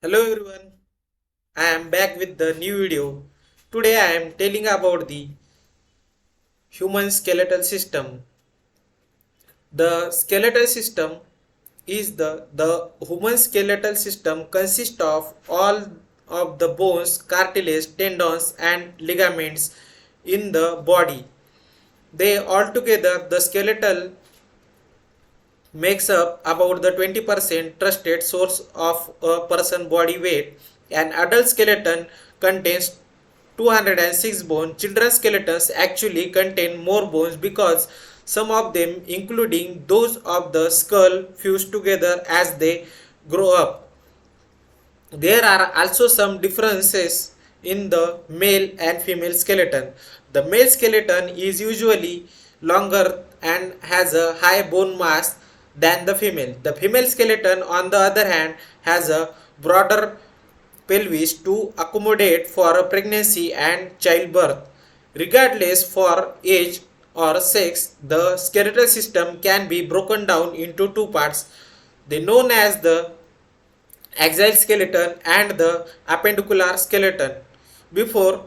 Hello everyone, I am back with the new video. Today I am telling about the human skeletal system. The skeletal system is the human skeletal system consists of all of the bones, cartilage, tendons and ligaments in the body. They altogether the skeletal makes up about the 20% trusted source of a person body weight. An adult skeleton contains 206 bones. Children's skeletons actually contain more bones because some of them, including those of the skull, fuse together as they grow up. There are also some differences in the male and female skeleton. The male skeleton is usually longer and has a high bone mass than the female. The female skeleton, on the other hand, has a broader pelvis to accommodate for a pregnancy and childbirth. Regardless for age or sex, the skeletal system can be broken down into two parts. They known as the axial skeleton and the appendicular skeleton. Before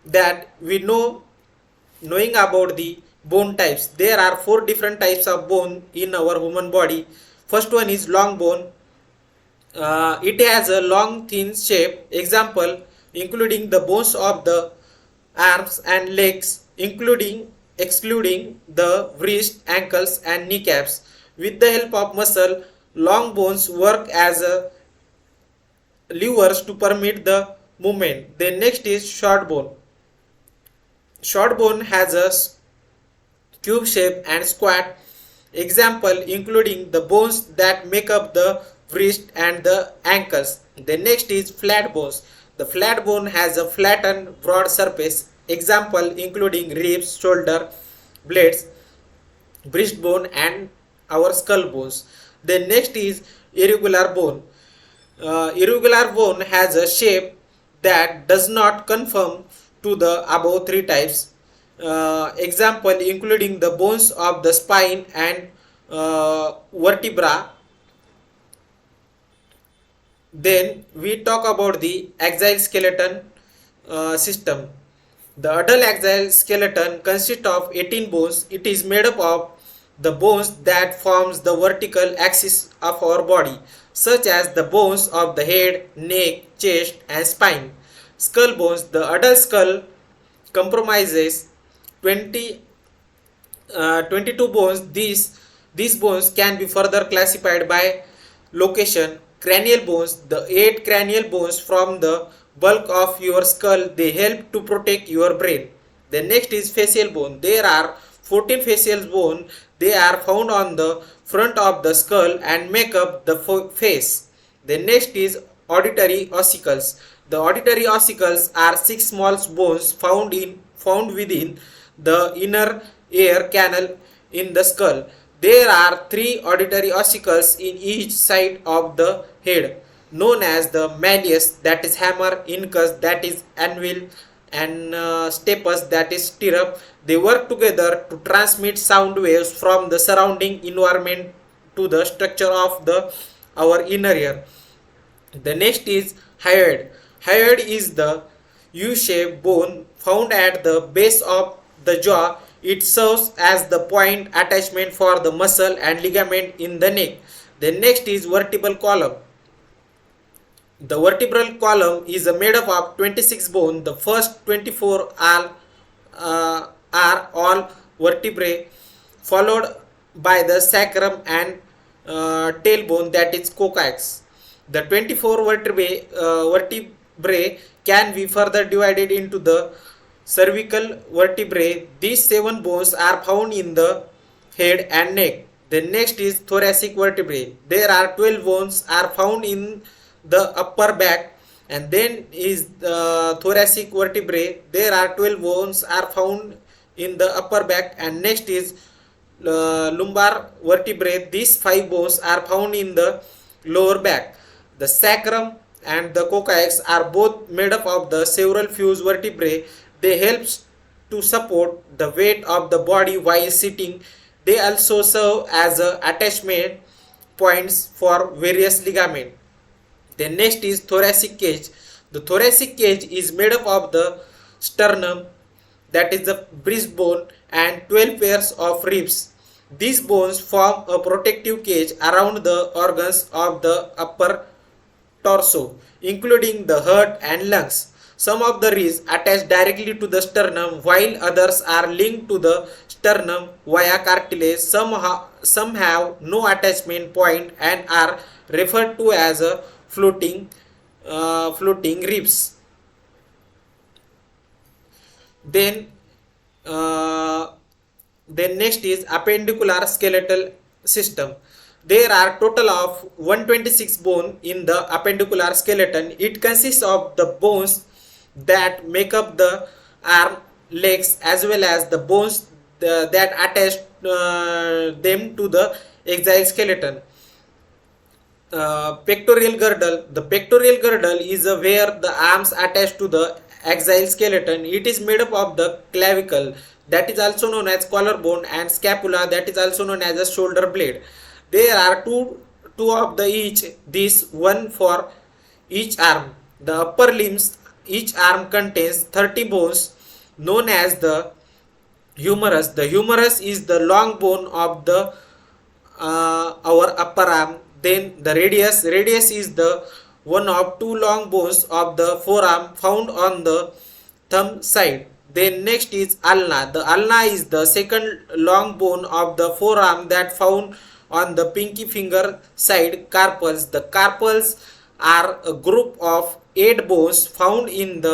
that, knowing about the bone types. There are four different types of bone in our human body. First one is long bone. It has a long thin shape. Example including the bones of the arms and legs, including excluding the wrist, ankles and kneecaps. With the help of muscle, long bones work as a levers to permit the movement. Then next is short bone. Short bone has a cube shape and squat. Example including the bones that make up the wrist and the ankles. The next is flat bones. The flat bone has a flattened broad surface. Example including ribs, shoulder blades, breastbone and our skull bones. Then next is irregular bone. Irregular bone has a shape that does not conform to the above three types. Example including the bones of the spine and vertebra. Then we talk about the axial skeleton system. The adult axial skeleton consists of 18 bones. It is made up of the bones that forms the vertical axis of our body, such as the bones of the head, neck, chest and spine. Skull bones. The adult skull comprises 22 bones. These bones can be further classified by location. Cranial bones. The 8 cranial bones from the bulk of your skull. They help to protect your brain. The next is facial bone. There are 14 facial bones. They are found on the front of the skull and make up the face. The next is auditory ossicles. The auditory ossicles are 6 small bones found within the inner ear canal in the skull. There are 3 auditory ossicles in each side of the head, known as the malleus, that is hammer, incus, that is anvil, and stapes, that is stirrup. They work together to transmit sound waves from the surrounding environment to the structure of our inner ear. The next is hyoid. Hyoid is the U-shaped bone found at the base of the jaw. It serves as the point attachment for the muscle and ligament in the neck. The next is vertebral column. The vertebral column is made up of 26 bones. The first 24 are all vertebrae, followed by the sacrum and tailbone, that is coccyx. The 24 vertebrae can be further divided into the cervical vertebrae. These 7 bones are found in the head and neck. The next is thoracic vertebrae. There are 12 bones are found in the upper back. And then is the thoracic vertebrae. There are 12 bones are found in the upper back. And next is lumbar vertebrae. These 5 bones are found in the lower back. The sacrum and the coccyx are both made up of the several fused vertebrae. They help to support the weight of the body while sitting. They also serve as attachment points for various ligaments. Then next is thoracic cage. The thoracic cage is made up of the sternum, that is the breastbone, and 12 pairs of ribs. These bones form a protective cage around the organs of the upper torso, including the heart and lungs. Some of the ribs attach directly to the sternum, while others are linked to the sternum via cartilage. Some have no attachment point and are referred to as a floating ribs. Then uh, then next is appendicular skeletal system. There are total of 126 bones in the appendicular skeleton. It consists of the bones that make up the arm, legs, as well as the bones that attach them to the exoskeleton. Pectoral girdle. The pectoral girdle is where the arms attach to the axial skeleton. It is made up of the clavicle, that is also known as collarbone, and scapula, that is also known as a shoulder blade. There are two of the each, this one for each arm. The upper limbs, each arm contains 30 bones known as the humerus. The humerus is the long bone of the our upper arm. Then the radius is the one of two long bones of the forearm found on the thumb side. Then next is ulna. The ulna is the second long bone of the forearm that found on the pinky finger side. Carpals. The carpals are a group of 8 bones found in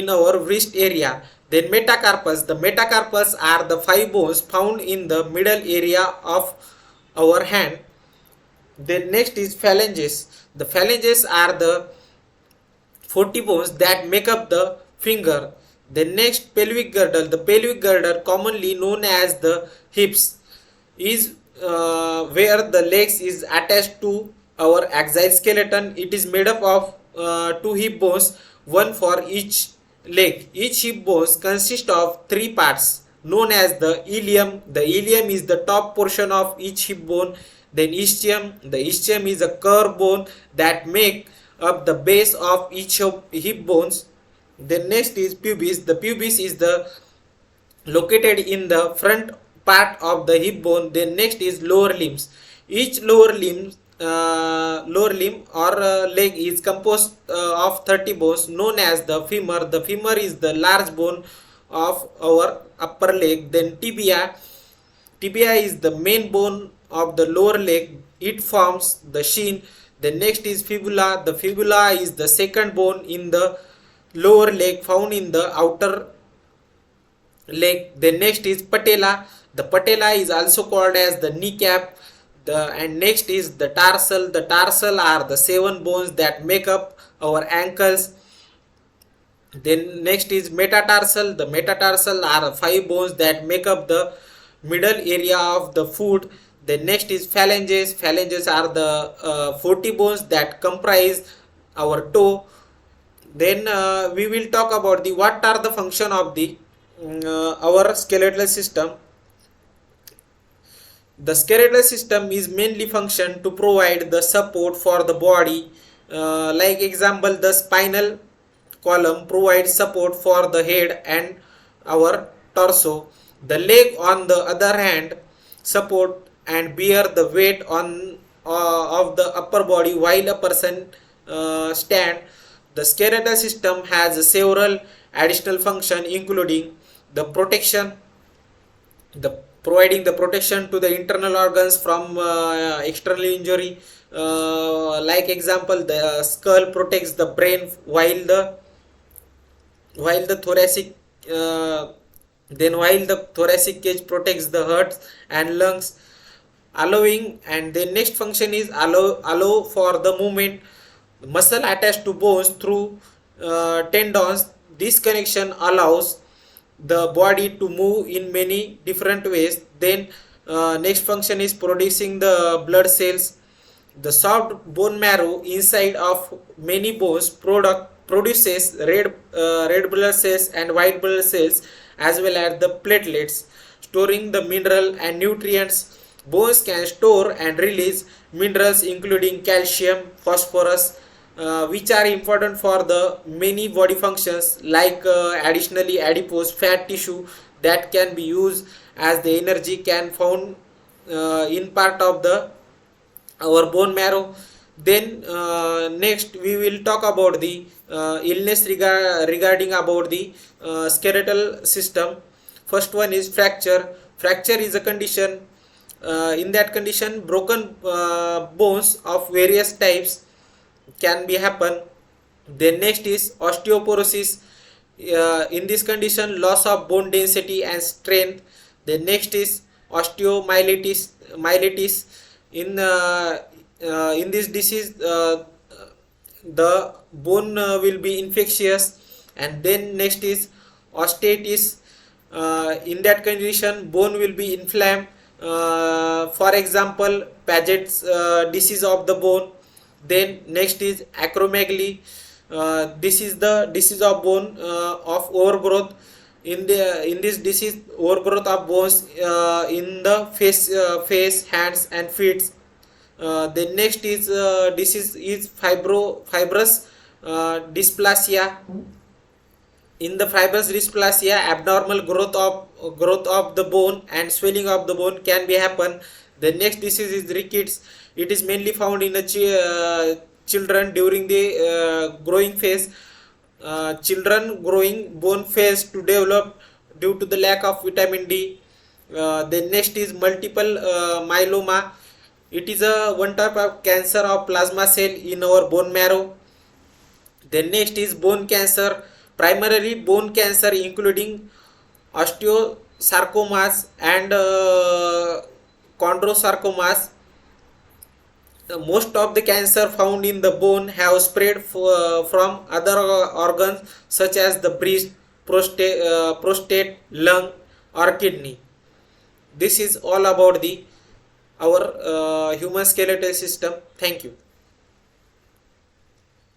our wrist area. Then metacarpals. The metacarpals are the 5 bones found in the middle area of our hand. Then next is phalanges. The phalanges are the 40 bones that make up the finger. Then next, pelvic girdle. The pelvic girdle, commonly known as the hips, is where the legs is attached to our axial skeleton. It is made up of 2 hip bones, one for each leg. Each hip bones consists of 3 parts known as the ilium. The ilium is the top portion of each hip bone. Then ischium. The ischium is a curved bone that make up the base of each of hip bones. Then next is pubis. The pubis is the located in the front part of the hip bone. Then next is lower limbs. Each lower limb or leg is composed of 30 bones known as the femur. The femur is the large bone of our upper leg. Then tibia is the main bone of the lower leg. It forms the shin. The next is fibula. The fibula is the second bone in the lower leg found in the outer leg. Then next is patella. The patella is also called as the kneecap. And next is the tarsal. The tarsal are the 7 bones that make up our ankles. Then next is metatarsal. The metatarsal are 5 bones that make up the middle area of the foot. Then next is phalanges. Phalanges are the 40 bones that comprise our toe. Then we will talk about the what are the function of the our skeletal system. The skeletal system is mainly function to provide the support for the body. Like example, the spinal column provides support for the head and our torso. The leg, on the other hand, support and bear the weight on of the upper body while a person stand. The skeletal system has several additional functions, including the protection, the providing the protection to the internal organs from external injury. Like example, the skull protects the brain while the thoracic while the thoracic cage protects the heart and lungs, allowing. And the next function is allow for the movement. Muscle attached to bones through tendons. This connection allows the body to move in many different ways. Then next function is producing the blood cells. The soft bone marrow inside of many bones produces red blood cells and white blood cells, as well as the platelets, storing the mineral and nutrients. Bones can store and release minerals including calcium, phosphorus, which are important for the many body functions, like additionally adipose fat tissue that can be used as the energy can found in part of the our bone marrow. Then next we will talk about the illness regarding about the skeletal system. First one is fracture. Fracture is a condition, in that condition broken bones of various types can be happen. Then next is osteoporosis. In this condition loss of bone density and strength. Then next is osteomyelitis. In this disease the bone will be infectious. And then next is osteitis. In that condition bone will be inflamed, for example Paget's disease of the bone. Then next is acromegaly. This is the disease of bone of overgrowth. In this disease overgrowth of bones in the face, hands and feet. The next is disease is fibrous dysplasia. In the fibrous dysplasia abnormal growth of the bone and swelling of the bone can be happen. The next disease is rickets. It is mainly found in the children during the growing phase. Children growing bone phase to develop due to the lack of vitamin D. The next is multiple myeloma. It is a one type of cancer of plasma cell in our bone marrow. Then next is bone cancer. Primarily bone cancer including osteosarcomas and chondrosarcomas. Most of the cancer found in the bone have spread from other organs such as the breast, prostate, lung or kidney. This is all about the our human skeletal system. Thank you.